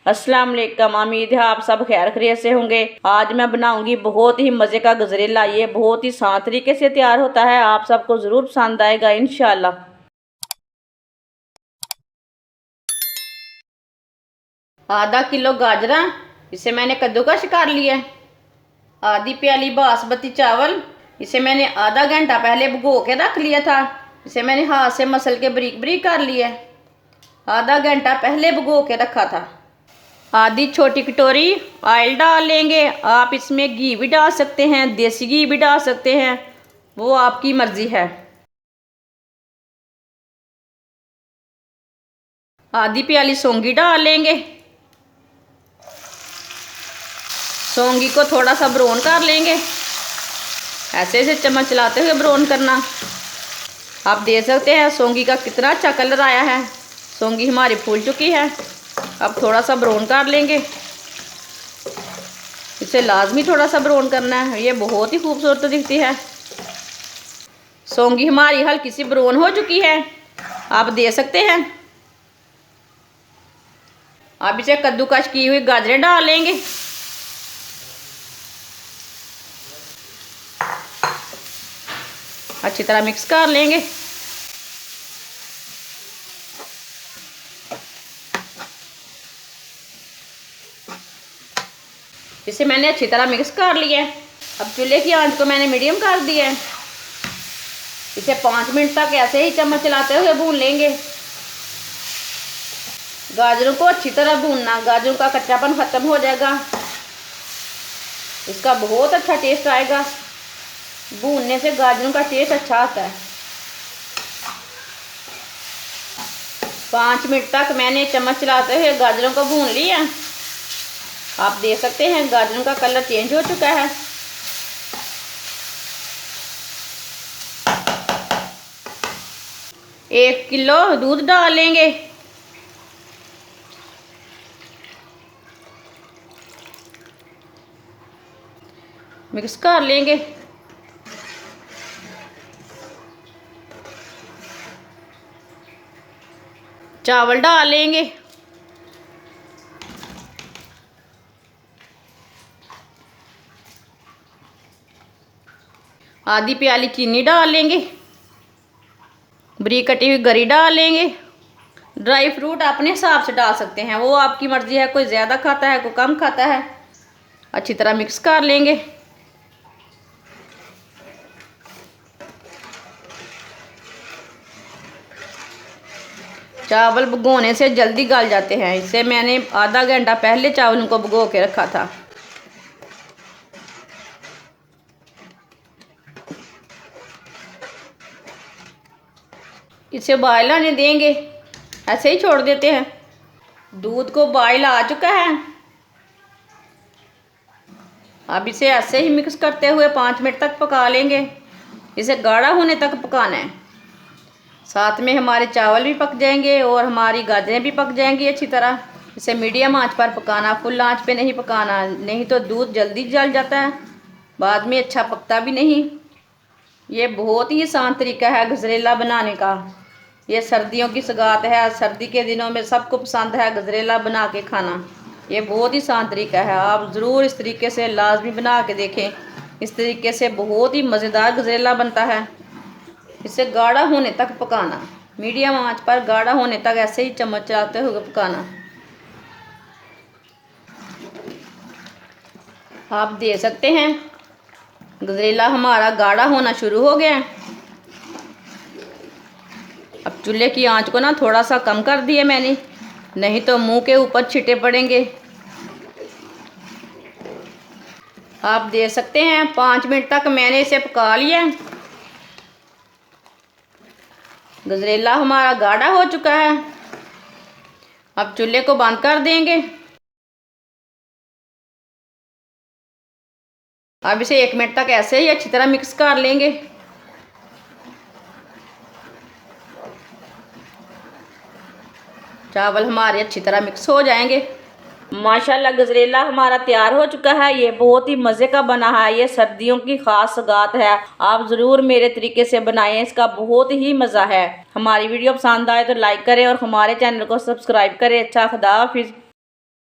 अस्सलाम वालेकुम। उम्मीद है आप सब खैर खैरियत से होंगे। आज मैं बनाऊंगी बहुत ही मज़े का गजरेला। ये बहुत ही आसान तरीके से तैयार होता है, आप सबको ज़रूर पसंद आएगा इंशाल्लाह। आधा किलो गाजरा, इसे मैंने कद्दूकस कर लिया है। आधी प्याली बासमती चावल, इसे मैंने आधा घंटा पहले भिगो के रख लिया था। इसे मैंने हाथ से मसल के बारीक बारीक कर लिया है। आधा घंटा पहले भिगो के रखा था। आधी छोटी कटोरी ऑयल डाल लेंगे। आप इसमें घी भी डाल सकते हैं, देसी घी भी डाल सकते हैं, वो आपकी मर्ज़ी है। आधी प्याली सौंगी डाल लेंगे। सौंगी को थोड़ा सा ब्राउन कर लेंगे, ऐसे ऐसे चम्मच चलाते हुए ब्राउन करना। आप देख सकते हैं सौंगी का कितना अच्छा कलर आया है। सौंगी हमारी फूल चुकी है। अब थोड़ा सा ब्राउन कर लेंगे, इसे लाजमी थोड़ा सा ब्राउन करना है, ये बहुत ही खूबसूरत दिखती है। सौंगी हमारी हल्की सी ब्राउन हो चुकी है, आप दे सकते हैं। अब इसे कद्दूकस की हुई गाजरें डाल लेंगे। अच्छी तरह मिक्स कर लेंगे। इसे मैंने अच्छी तरह मिक्स कर लिया है। अब चूल्हे की आंच को मैंने मीडियम कर दिया है। इसे 5 मिनट तक ऐसे ही चम्मच चलाते हुए भून लेंगे। गाजरों को अच्छी तरह भूनना, गाजरों का कच्चापन ख़त्म हो जाएगा, इसका बहुत अच्छा टेस्ट आएगा। भूनने से गाजरों का टेस्ट अच्छा आता है। 5 मिनट तक मैंने चम्मच चलाते हुए गाजरों को भून लिया। आप देख सकते हैं गाजरों का कलर चेंज हो चुका है। एक किलो दूध डाल लेंगे। मिक्स कर लेंगे। चावल डाल लेंगे। आधी प्याली चीनी डाल लेंगे। बारीक कटी हुई गरी डाल लेंगे। ड्राई फ्रूट अपने हिसाब से डाल सकते हैं, वो आपकी मर्ज़ी है, कोई ज़्यादा खाता है कोई कम खाता है। अच्छी तरह मिक्स कर लेंगे। चावल भिगोने से जल्दी गल जाते हैं, इससे मैंने आधा घंटा पहले चावलों को भिगो के रखा था। इसे बॉयल आने देंगे, ऐसे ही छोड़ देते हैं। दूध को बॉयल आ चुका है। अब इसे ऐसे ही मिक्स करते हुए 5 मिनट तक पका लेंगे। इसे गाढ़ा होने तक पकाना है, साथ में हमारे चावल भी पक जाएंगे और हमारी गाजरें भी पक जाएंगी अच्छी तरह। इसे मीडियम आंच पर पकाना, फुल आंच पे नहीं पकाना, नहीं तो दूध जल्दी जल जाता है, बाद में अच्छा पकता भी नहीं। ये बहुत ही आसान तरीका है गजरेला बनाने का। ये सर्दियों की सौगात है, सर्दी के दिनों में सबको पसंद है गजरेला बना के खाना। ये बहुत ही आसान तरीका है, आप ज़रूर इस तरीके से लाजमी बना के देखें। इस तरीके से बहुत ही मज़ेदार गजरेला बनता है। इसे गाढ़ा होने तक पकाना, मीडियम आंच पर गाढ़ा होने तक ऐसे ही चम्मच चलाते हुए पकाना। आप दे सकते हैं गजरेला हमारा गाढ़ा होना शुरू हो गया है। अब चूल्हे की आंच को ना थोड़ा सा कम कर दिया मैंने, नहीं तो मुंह के ऊपर छिटे पड़ेंगे। आप दे सकते हैं 5 मिनट तक मैंने इसे पका लिया। गजरेला हमारा गाढ़ा हो चुका है। अब चूल्हे को बंद कर देंगे। अब इसे 1 मिनट तक ऐसे ही अच्छी तरह मिक्स कर लेंगे। चावल हमारे अच्छी तरह मिक्स हो जाएंगे। माशाल्लाह गजरेला हमारा तैयार हो चुका है। ये बहुत ही मज़े का बना है, ये सर्दियों की ख़ास सौगात है। आप ज़रूर मेरे तरीके से बनाएं, इसका बहुत ही मज़ा है। हमारी वीडियो पसंद आए तो लाइक करें और हमारे चैनल को सब्सक्राइब करें। अच्छा, खुदा हाफिज़।